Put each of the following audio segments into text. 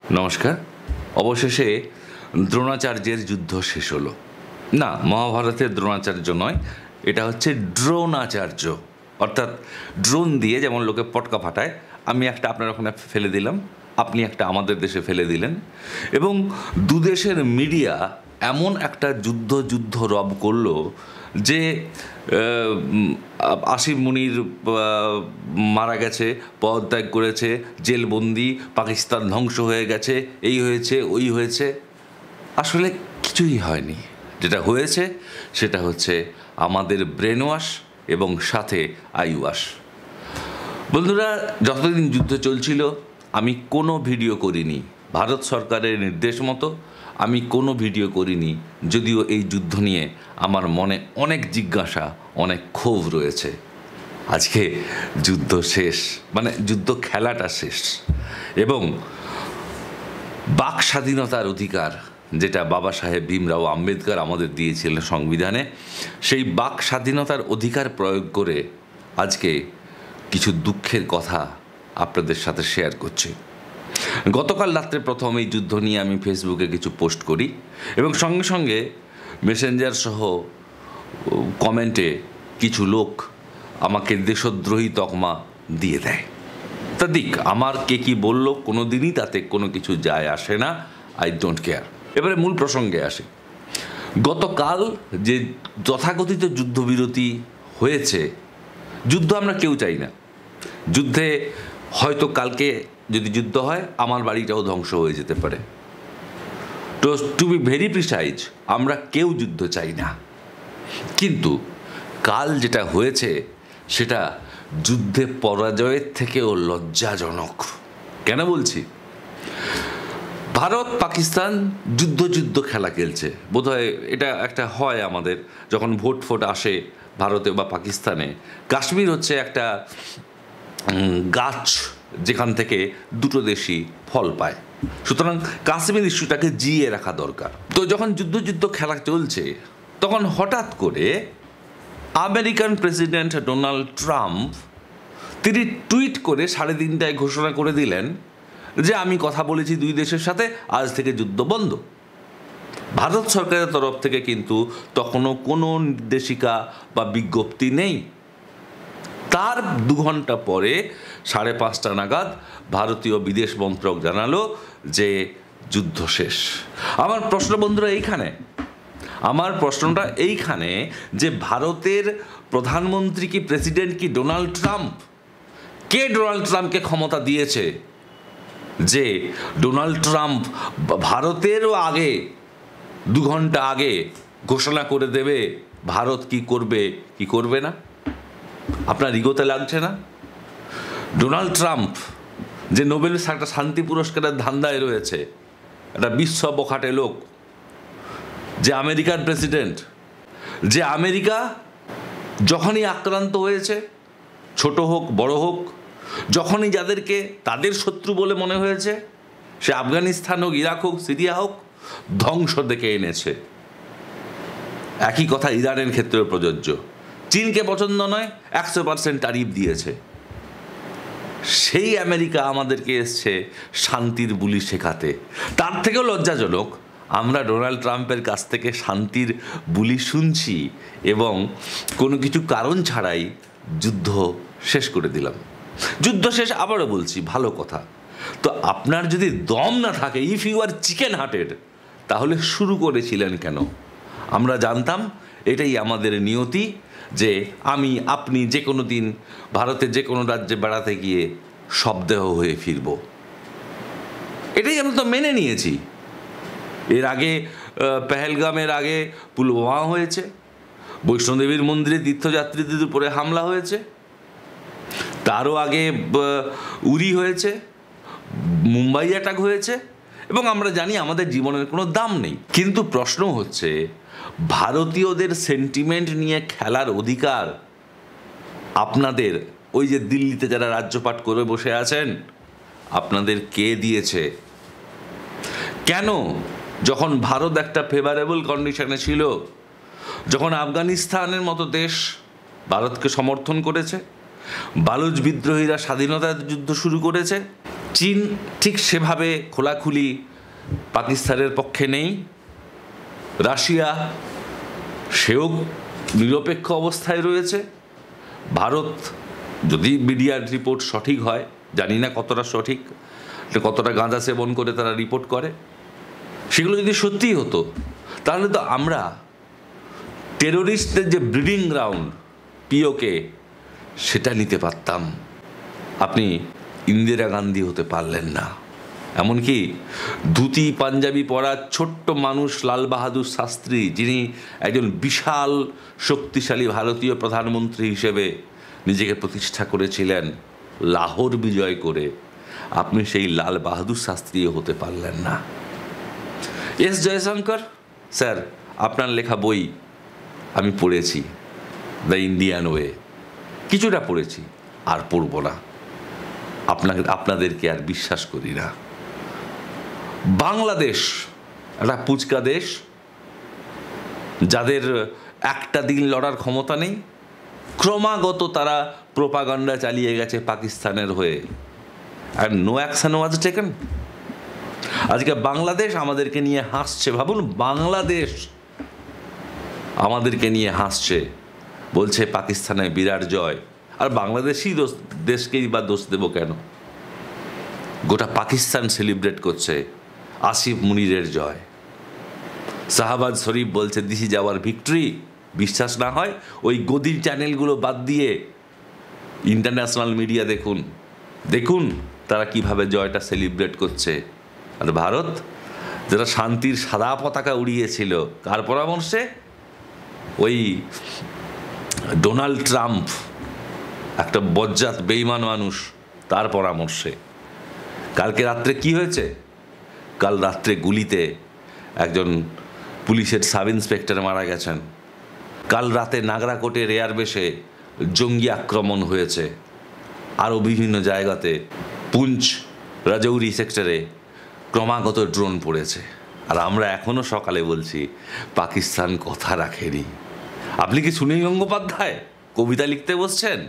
নমস্কার। অবশেষে দ্রোণাচার্যের যুদ্ধ শেষ হলো। না, মহাভারতের দ্রোণাচার্য নয়, এটা হচ্ছে ড্রোণাচার্য। অর্থাৎ ড্রোন দিয়ে যেমন লোকে পটকা ফাটায়, আমি একটা আপনার ওখানে ফেলে দিলাম, আপনি একটা আমাদের দেশে ফেলে দিলেন, এবং দুদেশের মিডিয়া এমন একটা যুদ্ধ রব করলো যে আসিফ মুনির মারা গেছে, পদত্যাগ করেছে, জেলবন্দি, পাকিস্তান ধ্বংস হয়ে গেছে, এই হয়েছে ওই হয়েছে। আসলে কিছুই হয়নি। যেটা হয়েছে সেটা হচ্ছে আমাদের ব্রেন ওয়াশ এবং সাথে আই ওয়াশ। বন্ধুরা, যতদিন যুদ্ধ চলছিল আমি কোনো ভিডিও করিনি, ভারত সরকারের নির্দেশ মতো আমি কোনো ভিডিও করিনি, যদিও এই যুদ্ধ নিয়ে আমার মনে অনেক জিজ্ঞাসা, অনেক ক্ষোভ রয়েছে। আজকে যুদ্ধ শেষ, মানে যুদ্ধ খেলাটা শেষ, এবং বাক স্বাধীনতার অধিকার যেটা বাবা সাহেব ভীমরাও আম্বেদকর আমাদের দিয়েছিলেন সংবিধানে, সেই বাক স্বাধীনতার অধিকার প্রয়োগ করে আজকে কিছু দুঃখের কথা আপনাদের সাথে শেয়ার করছি। গতকাল রাত্রে প্রথম এই যুদ্ধ নিয়ে আমি ফেসবুকে কিছু পোস্ট করি, এবং সঙ্গে সঙ্গে মেসেঞ্জার সহ কমেন্টে কিছু লোক আমাকে দেশদ্রোহী তকমা দিয়ে দেয়। তা দিক, আমার কে কী বলল কোনো দিনই তাতে কোনো কিছু যায় আসে না, আই ডোন্ট কেয়ার। এবারে মূল প্রসঙ্গে আসি। গতকাল যে তথাকথিত যুদ্ধবিরতি হয়েছে, যুদ্ধ আমরা কেউ চাই না। যুদ্ধে হয়তো কালকে যদি যুদ্ধ হয় আমার বাড়িটাও ধ্বংস হয়ে যেতে পারে। তো টু বি ভেরি প্রিসাইজ, আমরা কেউ যুদ্ধ চাই না। কিন্তু কাল যেটা হয়েছে সেটা যুদ্ধে পরাজয়ের থেকেও লজ্জাজনক। কেন বলছি? ভারত পাকিস্তান যুদ্ধ খেলা খেলছে। বোধহয় এটা একটা হয় আমাদের, যখন ভোট আসে ভারতে বা পাকিস্তানে। কাশ্মীর হচ্ছে একটা গাছ যেখান থেকে দুটো দেশই ফল পায়, সুতরাং কাশ্মীর ইস্যুটাকে জিয়ে রাখা দরকার। তো যখন যুদ্ধ খেলা চলছে, তখন হঠাৎ করে আমেরিকান প্রেসিডেন্ট ডোনাল্ড ট্রাম্প তিনি টুইট করে 3:30টায় ঘোষণা করে দিলেন যে আমি কথা বলেছি দুই দেশের সাথে, আজ থেকে যুদ্ধ বন্ধ। ভারত সরকারের তরফ থেকে কিন্তু তখনও কোনো নির্দেশিকা বা বিজ্ঞপ্তি নেই। তার 2 ঘন্টা পরে 5:30টা নাগাদ ভারতীয় বিদেশ মন্ত্রক জানালো যে যুদ্ধ শেষ। আমার প্রশ্ন বন্ধুরা এইখানে, আমার প্রশ্নটা এইখানে যে ভারতের প্রধানমন্ত্রী কি, প্রেসিডেন্ট কি ডোনাল্ড ট্রাম্প? কে ডোনাল্ড ট্রাম্পকে ক্ষমতা দিয়েছে যে ডোনাল্ড ট্রাম্প ভারতেরও আগে 2 ঘন্টা আগে ঘোষণা করে দেবে ভারত কি করবে কি করবে না? আপনার ইগোতে লাগছে না? ডোনাল্ড ট্রাম্প যে নোবেল একটা শান্তি পুরস্কারের ধান্দায় রয়েছে, একটা বিশ্ব বখাটে লোক, যে আমেরিকার প্রেসিডেন্ট, যে আমেরিকা যখনই আক্রান্ত হয়েছে, ছোট হোক বড় হোক, যখনই যাদেরকে তাদের শত্রু বলে মনে হয়েছে, সে আফগানিস্তান হোক, ইরাক হোক, সিরিয়া হোক, ধ্বংস ডেকে এনেছে। একই কথা ইরানের ক্ষেত্রেও প্রযোজ্য। চীনকে পছন্দ নয়, 100% ট্যারিফ দিয়েছে। সেই আমেরিকা আমাদেরকে এসছে শান্তির বুলি শেখাতে। তার থেকেও লজ্জাজনক, আমরা ডোনাল্ড ট্রাম্পের কাছ থেকে শান্তির বুলি শুনছি এবং কোনো কিছু কারণ ছাড়াই যুদ্ধ শেষ করে দিলাম। যুদ্ধ শেষ, আবারও বলছি, ভালো কথা। তো আপনার যদি দম না থাকে, if you are chicken hearted, তাহলে শুরু করেছিলেন কেন? আমরা জানতাম এটাই আমাদের নিয়তি, যে আমি আপনি যে কোনো দিন ভারতের যে কোনো রাজ্যে বেড়াতে গিয়ে শবদেহ হয়ে ফিরব। এটাই আমরা তো মেনে নিয়েছি। এর আগে পেহেলগামের আগে পুলওয়ামা হয়েছে, বৈষ্ণোদেবীর মন্দিরে তীর্থযাত্রীদের উপরে হামলা হয়েছে, তারও আগে উরি হয়েছে, মুম্বাই অ্যাটাক হয়েছে, এবং আমরা জানি আমাদের জীবনের কোনো দাম নেই। কিন্তু প্রশ্ন হচ্ছে, ভারতীয়দের সেন্টিমেন্ট নিয়ে খেলার অধিকার আপনাদের, ওই যে দিল্লিতে যারা রাজ্যপাট করে বসে আছেন, আপনাদের কে দিয়েছে? কেন যখন ভারত একটা ফেভারেবল কন্ডিশনে ছিল, যখন আফগানিস্তানের মতো দেশ ভারতকে সমর্থন করেছে, বালুচ বিদ্রোহীরা স্বাধীনতার যুদ্ধ শুরু করেছে, চীন ঠিক সেভাবে খোলাখুলি পাকিস্তানের পক্ষে নেই। রাশিয়া সেও নিরপেক্ষ অবস্থায় রয়েছে। ভারত, যদি মিডিয়ার রিপোর্ট সঠিক হয়, জানি না কতটা সঠিক, কতটা গাঁজা সেবন করে তারা রিপোর্ট করে, সেগুলো যদি সত্যিই হতো তাহলে তো আমরা টেরোরিস্টদের যে ব্রিডিং গ্রাউন্ড পিওকে সেটা নিতে পারতাম। আপনি ইন্দিরা গান্ধী হতে পারলেন না। এমনকি ধুতি পাঞ্জাবি পরা ছোট্ট মানুষ লাল বাহাদুর শাস্ত্রী, যিনি একজন বিশাল শক্তিশালী ভারতীয় প্রধানমন্ত্রী হিসেবে নিজেকে প্রতিষ্ঠা করেছিলেন লাহোর বিজয় করে, আপনি সেই লাল বাহাদুর শাস্ত্রীও হতে পারলেন না। এস জয়শঙ্কর স্যার, আপনার লেখা বই আমি পড়েছি, দ্য ইন্ডিয়ান ওয়ে, কিছুটা পড়েছি, আর পড়ব না। আপনাদেরকে আর বিশ্বাস করি না। বাংলাদেশ একটা পুচকা দেশ, যাদের একটা দিন লড়ার ক্ষমতা নেই, ক্রমাগত তারা প্রোপাগান্ডা চালিয়ে গেছে পাকিস্তানের হয়ে, আর নো অ্যাকশন ওয়াজ টেকেন। আজকে বাংলাদেশ আমাদেরকে নিয়ে হাসছে। ভাবুন, বাংলাদেশ আমাদেরকে নিয়ে হাসছে, বলছে পাকিস্তানে বিরাট জয়। আর বাংলাদেশই দেশকেই বা দোষ দেব কেন? গোটা পাকিস্তান সেলিব্রেট করছে আসিফ মুনিরের জয়। শাহবাজ শরীফ বলছে দিস ইজ আওয়ার ভিক্টরি। বিশ্বাস না হয় ওই গদির চ্যানেলগুলো বাদ দিয়ে ইন্টারন্যাশনাল মিডিয়া দেখুন, দেখুন তারা কিভাবে জয়টা সেলিব্রেট করছে। আর ভারত, যারা শান্তির সাদা পতাকা উড়িয়েছিল, কার পরামর্শে? ওই ডোনাল্ড ট্রাম্প, একটা বজ্জাত বেইমান মানুষ, তার পরামর্শে। কালকে রাত্রে কি হয়েছে? কাল রাত্রে গুলিতে একজন পুলিশের সাব ইন্সপেক্টর মারা গেছেন। কাল রাতে নাগরাকোটের এয়ারবেসে জঙ্গি আক্রমণ হয়েছে। আরও বিভিন্ন জায়গাতে পুঞ্চ, রাজৌরি সেক্টরে ক্রমাগত ড্রোন পড়েছে। আর আমরা এখনও সকালে বলছি পাকিস্তান কথা রাখেনি। আপনি কি সুনীল গঙ্গোপাধ্যায় কবিতা লিখতে বসছেন?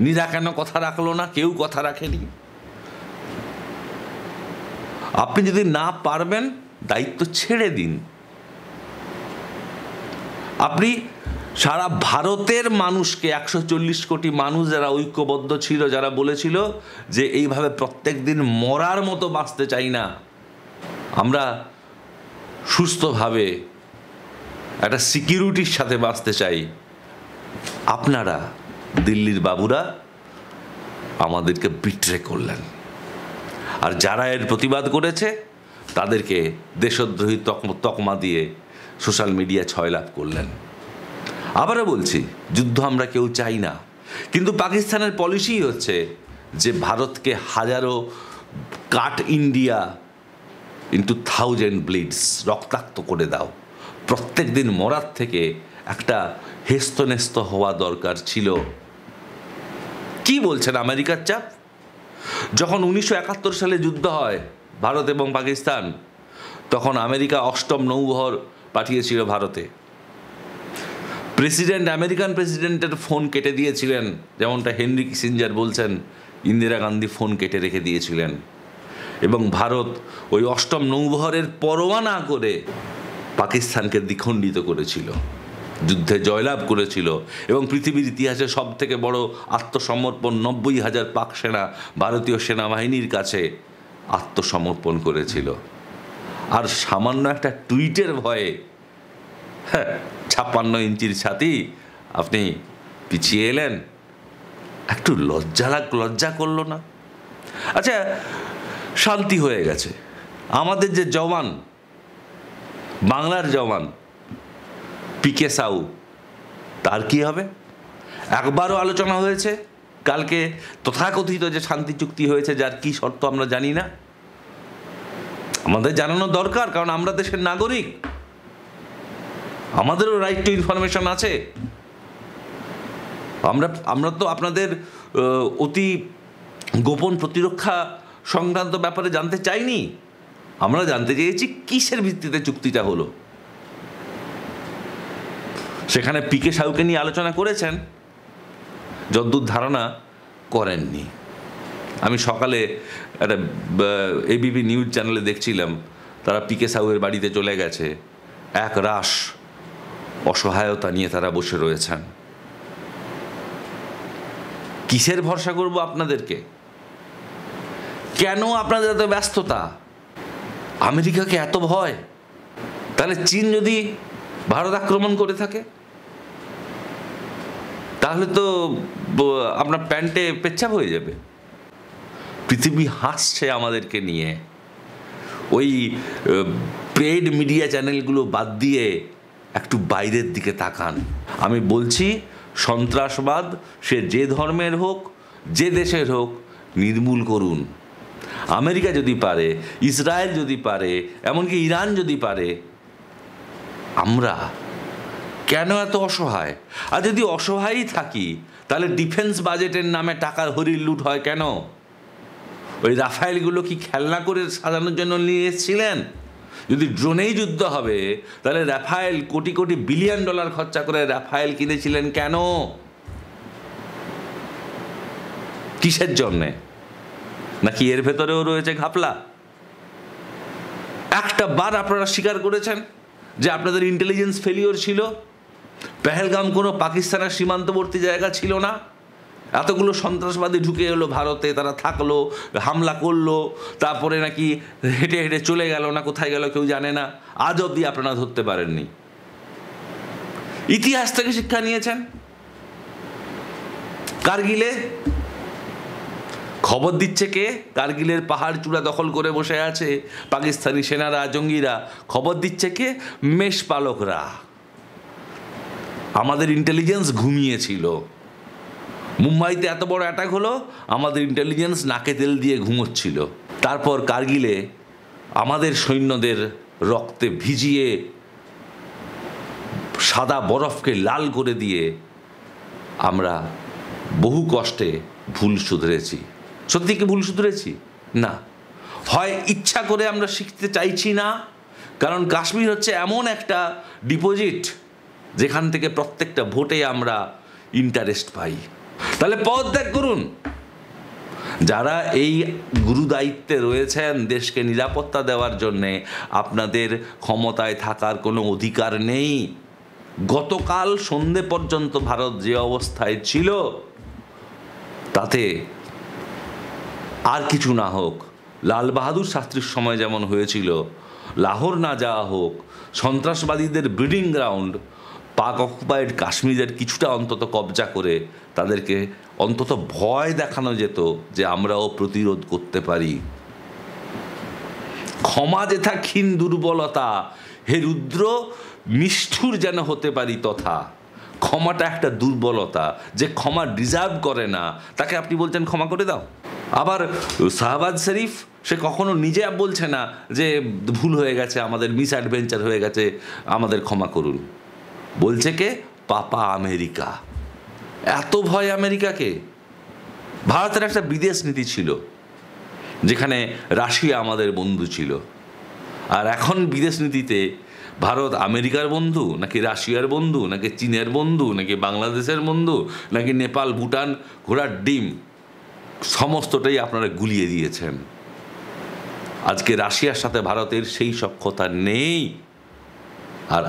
নিরা কেন কথা রাখলো না? কেউ কথা রাখেনি। আপনি যদি না পারবেন, দায়িত্ব ছেড়ে দিন। আপনি সারা ভারতের মানুষকে, 140 কোটি মানুষ যারা ঐক্যবদ্ধ ছিল, যারা বলেছিল যে এইভাবে প্রত্যেক দিন মরার মতো বাঁচতে চাই না, আমরা সুস্থভাবে একটা সিকিউরিটির সাথে বাঁচতে চাই, আপনারা দিল্লির বাবুরা আমাদেরকে বিট্রে করলেন। আর যারা এর প্রতিবাদ করেছে তাদেরকে দেশদ্রোহী তকমা দিয়ে সোশ্যাল মিডিয়া ছয়লাভ করলেন। আবারও বলছি, যুদ্ধ আমরা কেউ চাই না, কিন্তু পাকিস্তানের পলিসি হচ্ছে যে ভারতকে হাজারো কাট ইন্ডিয়া ইন্টু 1000 ব্লিডস, রক্তাক্ত করে দাও। প্রত্যেক দিন মরার থেকে একটা হেস্তনেস্ত হওয়া দরকার ছিল। কি বলছেন আমেরিকার চাপ? যখন 1971 সালে যুদ্ধ হয় ভারত এবং পাকিস্তান, তখন আমেরিকা 8ম নৌবহর পাঠিয়েছিল ভারতে। আমেরিকান প্রেসিডেন্টের ফোন কেটে দিয়েছিলেন, যেমনটা হেনরি কিসিঞ্জার বলছেন ইন্দিরা গান্ধী ফোন কেটে রেখে দিয়েছিলেন। এবং ভারত ওই 8ম নৌবহরের পরোয়া না করে পাকিস্তানকে দ্বিখণ্ডিত করেছিল, যুদ্ধে জয়লাভ করেছিল। এবং পৃথিবীর ইতিহাসে সব থেকে বড় আত্মসমর্পণ, 90,000 পাক সেনা ভারতীয় সেনাবাহিনীর কাছে আত্মসমর্পণ করেছিল। আর সামান্য একটা টুইটের ভয়ে 56 ইঞ্চির ছাতি আপনি পিছিয়ে এলেন। একটু লজ্জা করলো না? আচ্ছা, শান্তি হয়ে গেছে, আমাদের যে জওয়ান, বাংলার জওয়ান পিকে সাউ, তার কি হবে? একবারও আলোচনা হয়েছে? কালকে তথাকথিত যে শান্তি চুক্তি হয়েছে, যার কি শর্ত আমরা জানি না, আমাদের জানানো দরকার, কারণ আমরা দেশের নাগরিক, আমাদেরও রাইট টু ইনফরমেশন আছে। আমরা তো আপনাদের অতি গোপন প্রতিরক্ষা সংক্রান্ত ব্যাপারে জানতে চাইনি। আমরা জানতে চেয়েছি কিসের ভিত্তিতে চুক্তিটা হলো। সেখানে পিকে সাউকে নিয়ে আলোচনা করেছেন? যদ্দূর ধারণা করেননি। আমি সকালে একটা এবিপি নিউজ চ্যানেলে দেখছিলাম, তারা পিকে সাউয়ের বাড়িতে চলে গেছে, এক রাশ অসহায়তা নিয়ে তারা বসে রয়েছেন। কিসের ভরসা করব আপনাদেরকে? কেন আপনাদের এত ব্যস্ততা? আমেরিকাকে এত ভয়? তাহলে চীন যদি ভারত আক্রমণ করে থাকে, তাহলে তো আপনার প্যান্টে পেচ্ছাপ হয়ে যাবে। পৃথিবী হাসছে আমাদেরকে নিয়ে। ওই পেইড মিডিয়া চ্যানেলগুলো বাদ দিয়ে একটু বাইরের দিকে তাকান। আমি বলছি, সন্ত্রাসবাদ সে যে ধর্মের হোক, যে দেশের হোক, নির্মূল করুন। আমেরিকা যদি পারে, ইসরায়েল যদি পারে, এমনকি ইরান যদি পারে, আমরা কেন এত অসহায়? আর যদি অসহায়ই থাকি, তাহলে ডিফেন্স বাজেটের নামে টাকার হরির লুট হয় কেন? ওই রাফায়েলগুলো কি খেলনা করে সাজানোর জন্য নিয়ে এসেছিলেন? যদি ড্রোনেই যুদ্ধ হবে, তাহলে Rafael crore crore billion dollar খরচা করে রাফায়েল কিনেছিলেন কেন? কিসের জন্যে? নাকি এর ভেতরেও রয়েছে ঘাপলা? একটা বার আপনারা স্বীকার করেছেন যে আপনাদের ইন্টেলিজেন্স ফেলিওর ছিল? পেহেলগাম কোনো পাকিস্তানের সীমান্তবর্তী জায়গা ছিল না? এতগুলো সন্ত্রাসবাদী ঢুকে এলো ভারতে, তারা থাকলো, হামলা করলো, তারপরে নাকি হেঁটে হেঁটে চলে গেল, না কোথায় গেল কেউ জানে না। আজ অবধি আপনারা ধরতে পারেননি। ইতিহাস থেকে শিক্ষা নিয়েছেন? কারগিলে খবর দিচ্ছে কে? কারগিলের পাহাড় চূড়া দখল করে বসে আছে পাকিস্তানি সেনারা, জঙ্গিরা। খবর দিচ্ছে কে? মেষপালকরা। আমাদের ইন্টেলিজেন্স ঘুমিয়েছিল। মুম্বাইতে এত বড় অ্যাটাক হলো, আমাদের ইন্টেলিজেন্স নাকে তেল দিয়ে ঘুমোচ্ছিল। তারপর কারগিলে আমাদের সৈন্যদের রক্তে ভিজিয়ে সাদা বরফকে লাল করে দিয়ে আমরা বহু কষ্টে ভুল শুধরেছি। সত্যি কি ভুল শুধরেছি? না। হয় ইচ্ছা করে আমরা শিখতে চাইছি না, কারণ কাশ্মীর হচ্ছে এমন একটা ডিপোজিট যেখান থেকে প্রত্যেকটা ভোটে আমরা ইন্টারেস্ট পাই। তাহলে পদত্যাগ করুন। যারা এই গুরু দায়িত্বে রয়েছেন দেশকে নিরাপত্তা দেওয়ার জন্যে, আপনাদের ক্ষমতায় থাকার কোনো অধিকার নেই। গতকাল সন্ধে পর্যন্ত ভারত যে অবস্থায় ছিল, তাতে আর কিছু না হোক, লাল বাহাদুর শাস্ত্রীর সময় যেমন হয়েছিল, লাহোর না যাওয়া হোক, সন্ত্রাসবাদীদের ব্রিডিং গ্রাউন্ড পাক অকুপাইড কাশ্মীরের কিছুটা অন্তত কবজা করে তাদেরকে অন্তত ভয় দেখানো যেত যে আমরাও প্রতিরোধ করতে পারি। ক্ষমা যেথা ক্ষীণ দুর্বলতা, হে রুদ্র নিষ্ঠুর যেন হতে পারি তথা। ক্ষমাটা একটা দুর্বলতা। যে ক্ষমা ডিজার্ভ করে না, তাকে আপনি বলছেন ক্ষমা করে দাও। আবার শাহবাজ শরীফ, সে কখনো নিজে বলছে না যে ভুল হয়ে গেছে, আমাদের মিস অ্যাডভেঞ্চার হয়ে গেছে, আমাদের ক্ষমা করুন। বলছে কে? পাপা আমেরিকা। এত ভয় আমেরিকাকে? ভারতের একটা বিদেশ নীতি ছিল যেখানে রাশিয়া আমাদের বন্ধু ছিল, আর এখন বিদেশ নীতিতে ভারত আমেরিকার বন্ধু, নাকি রাশিয়ার বন্ধু, নাকি চীনের বন্ধু, নাকি বাংলাদেশের বন্ধু, নাকি নেপাল, ভুটান, ঘোড়ার ডিম, সমস্তটাই আপনারা গুলিয়ে দিয়েছেন। আজকে রাশিয়ার সাথে ভারতের সেই সখ্যতা নেই। আর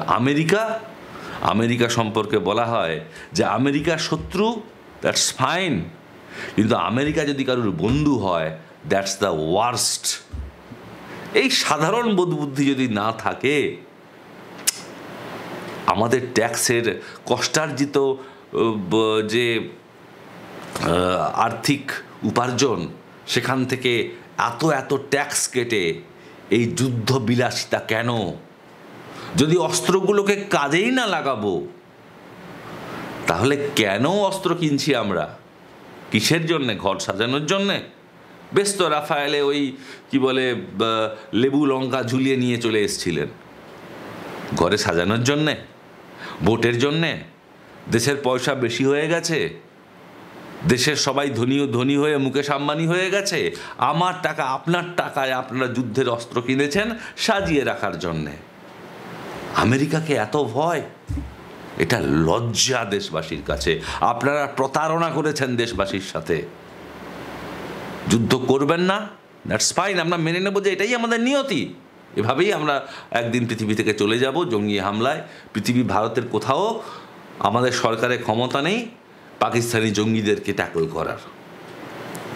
আমেরিকা সম্পর্কে বলা হয় যে আমেরিকা শত্রু, দ্যাটস ফাইন, কিন্তু আমেরিকা যদি কারোর বন্ধু হয়, দ্যাটস দ্য ওয়ার্স্ট। এই সাধারণ বোধবুদ্ধি যদি না থাকে, আমাদের ট্যাক্সের কষ্টার্জিত যে আর্থিক উপার্জন, সেখান থেকে এত ট্যাক্স কেটে এই যুদ্ধ বিলাসিতা কেন? যদি অস্ত্রগুলোকে কাজেই না লাগাবো, তাহলে কেন অস্ত্র কিনছি আমরা? কিসের জন্যে? ঘর সাজানোর জন্যে? বেশ তো, রাফায়েলে ওই কি বলে লেবু লঙ্কা ঝুলিয়ে নিয়ে চলে এসেছিলেন। ঘরে সাজানোর জন্যে? ভোটের জন্যে? দেশের পয়সা বেশি হয়ে গেছে, দেশের সবাই ধনী হয়ে মুকেশ আম্বানি হয়ে গেছে, আমার টাকা আপনার টাকায় আপনারা যুদ্ধের অস্ত্র কিনেছেন সাজিয়ে রাখার জন্যে। আমেরিকাকে এত ভয়? এটা লজ্জা দেশবাসীর কাছে। আপনারা প্রতারণা করেছেন দেশবাসীর সাথে। যুদ্ধ করবেন না, দ্যাটস ফাইন, আমরা মেনে নেব যে এটাই আমাদের নিয়তি, এভাবেই আমরা একদিন পৃথিবী থেকে চলে যাব জঙ্গি হামলায়। ভারতের কোথাও আমাদের সরকারের ক্ষমতা নেই পাকিস্তানি জঙ্গিদেরকে ট্যাকল করার।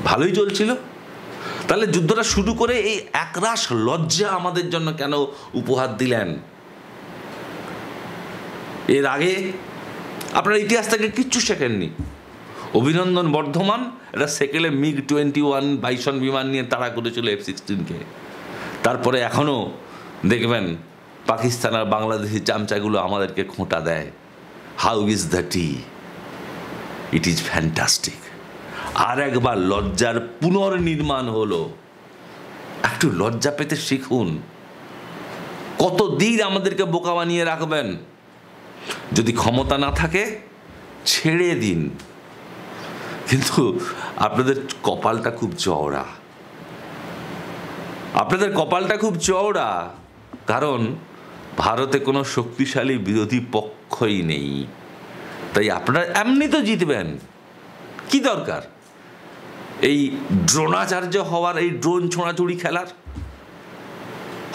ভালোই চলছিল, তাহলে যুদ্ধটা শুরু করে এই একরাশ লজ্জা আমাদের জন্য কেন উপহার দিলেন? এর আগে আপনারা ইতিহাস থেকে কিচ্ছু শেখেননি। অভিনন্দন বর্ধমান এটা সেকেলে MiG-21 বাইসন বিমান নিয়ে তাড়া করেছিল F-16-কে। তারপরে এখনও দেখবেন পাকিস্তান আর বাংলাদেশি চামচাগুলো আমাদেরকে খোঁটা দেয়। How is the tea? It is fantastic. আর একবার লজ্জার পুনর্নির্মাণ হলো। একটু লজ্জা পেতে শিখুন। কতদিন আমাদেরকে বোকা বানিয়ে রাখবেন? যদি ক্ষমতা না থাকে ছেড়ে দিন, কিন্তু আপনাদের কপালটা খুব চওড়া, আপনাদের কপালটা খুব চওড়া, কারণ ভারতে কোনো শক্তিশালী বিরোধী পক্ষই নেই। তাই আপনারা এমনি তো জিতবেন, কি দরকার এই দ্রোণাচার্য হওয়ার, এই ড্রোন ছোঁড়াছুড়ি খেলার?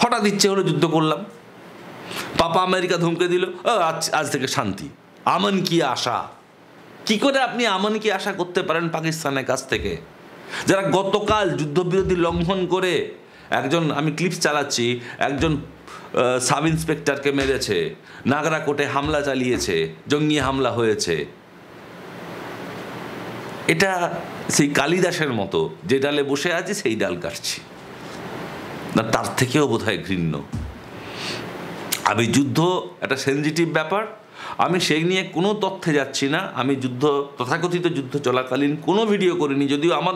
হঠাৎ ইচ্ছে হলো যুদ্ধ করলাম, পাপা আমেরিকা ধমকে দিল, আজ থেকে শান্তি, আমন কি আশা। কি করে আপনি আমন কি আশা করতে পারেন পাকিস্তানের কাছ থেকে, যারা গতকাল যুদ্ধবিরতি লঙ্ঘন করে একজন, আমি ক্লিপস চালাচ্ছি, একজন সাব ইন্সপেক্টরকে মেরেছে, নাগরাকোটে হামলা চালিয়েছে, জঙ্গি হামলা হয়েছে। এটা সেই কালিদাসের মতো, যে ডালে বসে আছি সেই ডাল কাটছি না, তার থেকেও বোধহয় ঘৃণ্য। আমি যুদ্ধ একটা সেনজিটিভ ব্যাপার, আমি সেই নিয়ে কোনো তথ্যে যাচ্ছি না। আমি যুদ্ধ, তথাকথিত যুদ্ধ চলাকালীন কোনো ভিডিও করিনি, যদিও আমার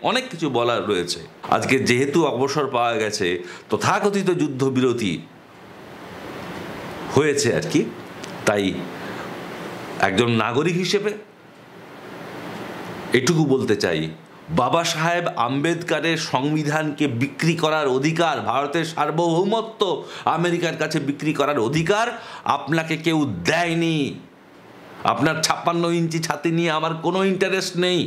অনেক কিছু বলার রয়েছে। আজকে যেহেতু অবসর পাওয়া গেছে, তথাকথিত যুদ্ধবিরতি হয়েছে আর কি, তাই একজন নাগরিক হিসেবে এটুকু বলতে চাই, বাবা সাহেব আম্বেদকরের সংবিধানকে বিক্রি করার অধিকার, ভারতের সার্বভৌমত্ব আমেরিকার কাছে বিক্রি করার অধিকার আপনাকে কেউ দেয়নি। আপনার 56 ইঞ্চি ছাতি নিয়ে আমার কোনো ইন্টারেস্ট নেই।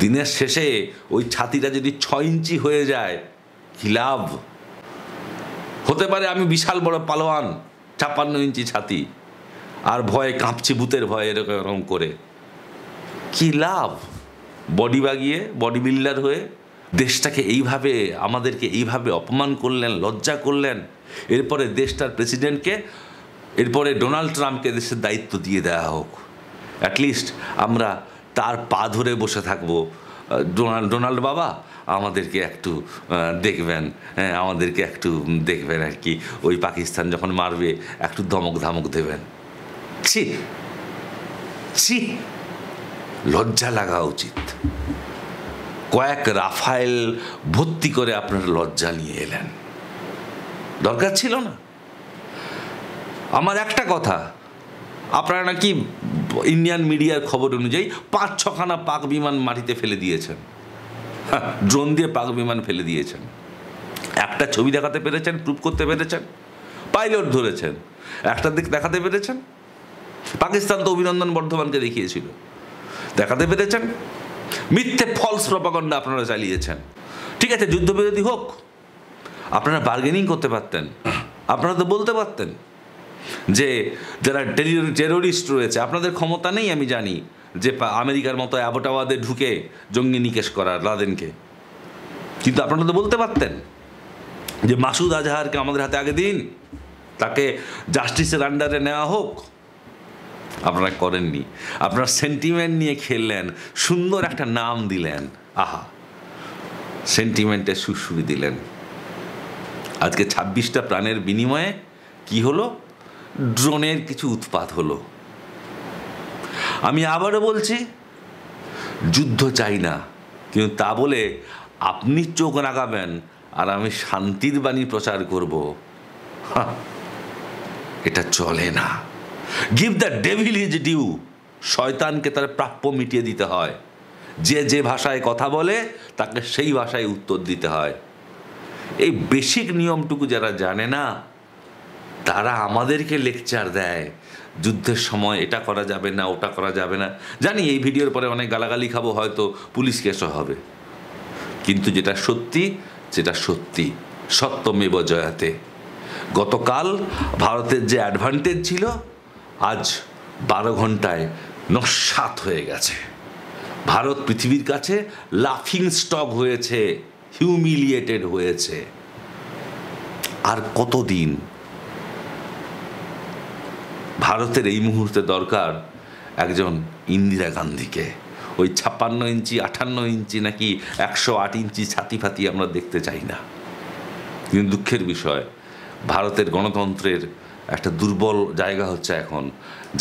দিনের শেষে ওই ছাতিটা যদি 6 ইঞ্চি হয়ে যায়, কি লাভ? হতে পারে আমি বিশাল বড় পালোয়ান, 56 ইঞ্চি ছাতি, আর ভয়ে কাঁপছি, ভূতের ভয়ে এরকম করে, কি লাভ? বডি বাগিয়ে, বডি বিল্ডার হয়ে দেশটাকে এইভাবে, আমাদেরকে এইভাবে অপমান করলেন, লজ্জা করলেন। এরপরে দেশটার প্রেসিডেন্টকে, এরপরে ডোনাল্ড ট্রাম্পকে দেশের দায়িত্ব দিয়ে দেওয়া হোক। অ্যাটলিস্ট আমরা তার পা ধরে বসে থাকবো, ডোনাল্ড বাবা আমাদেরকে একটু দেখবেন, হ্যাঁ আমাদেরকে একটু দেখবেন আর কি, ওই পাকিস্তান যখন মারবে একটু ধমক ধামক দেবেন। ছি ছি, লজ্জা লাগা উচিত। কয়েক রাফায়েল ভর্তি করে আপনারা লজ্জা নিয়ে এলেন, দরকার ছিল না। আমার একটা কথা, আপনারা নাকি ইন্ডিয়ান মিডিয়ার খবর অনুযায়ী 5-6খানা পাক বিমান মাটিতে ফেলে দিয়েছেন, ড্রোন দিয়ে পাক বিমান ফেলে দিয়েছেন। একটা ছবি দেখাতে পেরেছেন, প্রুফ করতে পেরেছেন, পাইলট ধরেছেন, একটা দিক দেখাতে পেরেছেন। পাকিস্তান তো অভিনন্দন বর্ধমানকে দেখিয়েছিল, দেখাতে পেরেছেন। মিথ্যে ফলস প্রপাগান্ডা আপনারা চালিয়েছেন। ঠিক আছে, যুদ্ধবিরতি হোক, আপনারা বার্গেনিং করতে পারতেন, আপনারা তো বলতে পারতেন যে যারা টেরোরিস্ট রয়েছে, আপনাদের ক্ষমতা নেই আমি জানি, যে আমেরিকার মতো অ্যাবোটাবাদে ঢুকে জঙ্গি নিকেশ করার লাদেনকে, কিন্তু আপনারা তো বলতে পারতেন যে মাসুদ আজহারকে আমাদের হাতে আগে দিন, তাকে জাস্টিসের আন্ডারে নেওয়া হোক। আপনারা করেননি, আপনারা সেন্টিমেন্ট নিয়ে খেললেন, সুন্দর একটা নাম দিলেন, আহা, সেন্টিমেন্টের সুরসুরি দিলেন। আজকে 26টা প্রাণের বিনিময়ে কি হলো? ড্রোনের কিছু উৎপাত হলো। আমি আবারও বলছি, যুদ্ধ চাই না, কিন্তু তা বলে আপনি চোখ রাগাবেন আর আমি শান্তির বাণী প্রচার করব, এটা চলে না। Give the devil his due, শয়তানকে তার প্রাপ্য মিটিয়ে দিতে হয়। যে যে ভাষায় কথা বলে তাকে সেই ভাষায় উত্তর দিতে হয়। এই বেসিক নিয়মটুকু যারা জানে না, তারা আমাদেরকে লেকচার দেয় যুদ্ধের সময় এটা করা যাবে না, ওটা করা যাবে না। জানি এই ভিডিওর পরে অনেক গালাগালি খাবো, হয়তো পুলিশ কেসও হবে, কিন্তু যেটা সত্যি সত্যমেব জয়াতে। গতকাল ভারতের যে অ্যাডভান্টেজ ছিল আজ 12 ঘন্টায় নস্যাৎ হয়ে গেছে। ভারত পৃথিবীর কাছে লাফিং স্টক হয়েছে, হিউমিলিয়েটেড হয়েছে। আর কতদিন? ভারতের এই মুহূর্তে দরকার একজন ইন্দিরা গান্ধীকে। ওই 56 ইঞ্চি 58 ইঞ্চি নাকি 108 ইঞ্চি ছাতি ফাতি আমরা দেখতে চাই না। কিন্তু দুঃখের বিষয়, ভারতের গণতন্ত্রের একটা দুর্বল জায়গা হচ্ছে এখন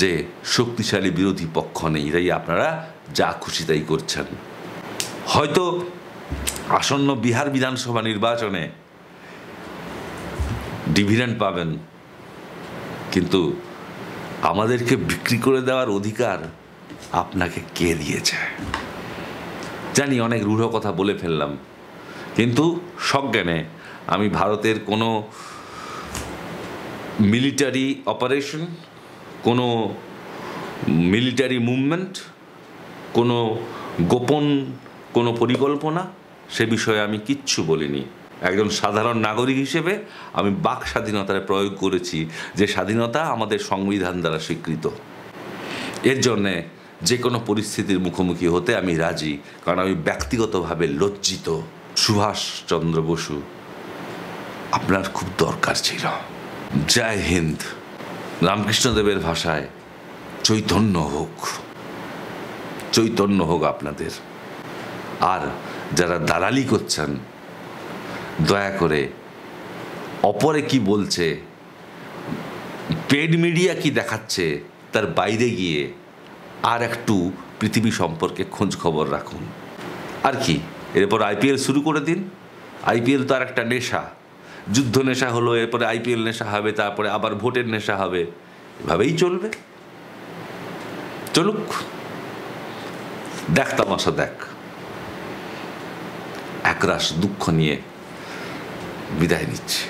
যে শক্তিশালী বিরোধী পক্ষ নেই, তাই আপনারা যা খুশি তাই করছেন। হয়তো আসন্ন বিহার বিধানসভা নির্বাচনে ডিভিডেন্ড পাবেন, কিন্তু আমাদেরকে বিক্রি করে দেওয়ার অধিকার আপনাকে কে দিয়েছে? জানি অনেক রূঢ় কথা বলে ফেললাম, কিন্তু সজ্ঞানে আমি ভারতের কোনো মিলিটারি অপারেশন, কোনো মিলিটারি মুভমেন্ট, কোনো গোপন কোনো পরিকল্পনা, সে বিষয়ে আমি কিচ্ছু বলিনি। একজন সাধারণ নাগরিক হিসেবে আমি বাক স্বাধীনতার প্রয়োগ করেছি, যে স্বাধীনতা আমাদের সংবিধান দ্বারা স্বীকৃত। এর জন্যে যে কোনো পরিস্থিতির মুখোমুখি হতে আমি রাজি, কারণ আমি ব্যক্তিগতভাবে লজ্জিত। সুভাষচন্দ্র বসু, আপনার খুব দরকার ছিল। জয় হিন্দ। রামকৃষ্ণদেবের ভাষায় চৈতন্য হোক, চৈতন্য হোক আপনাদের। আর যারা দালালি করছেন, দয়া করে অপরে কি বলছে, পেড মিডিয়া কি দেখাচ্ছে, তার বাইরে গিয়ে আর একটু পৃথিবী সম্পর্কে খোঁজ খবর রাখুন। আর কি, এরপর IPL শুরু করে দিন। IPL তো আর একটা নেশা, যুদ্ধ নেশা হলো, এরপরে IPL নেশা হবে, তারপরে আবার ভোটের নেশা হবে। এভাবেই চলবে, চলুক, দেখ তামাশা দেখ। একরাশ দুঃখ নিয়ে বিদায় নিচ্ছি।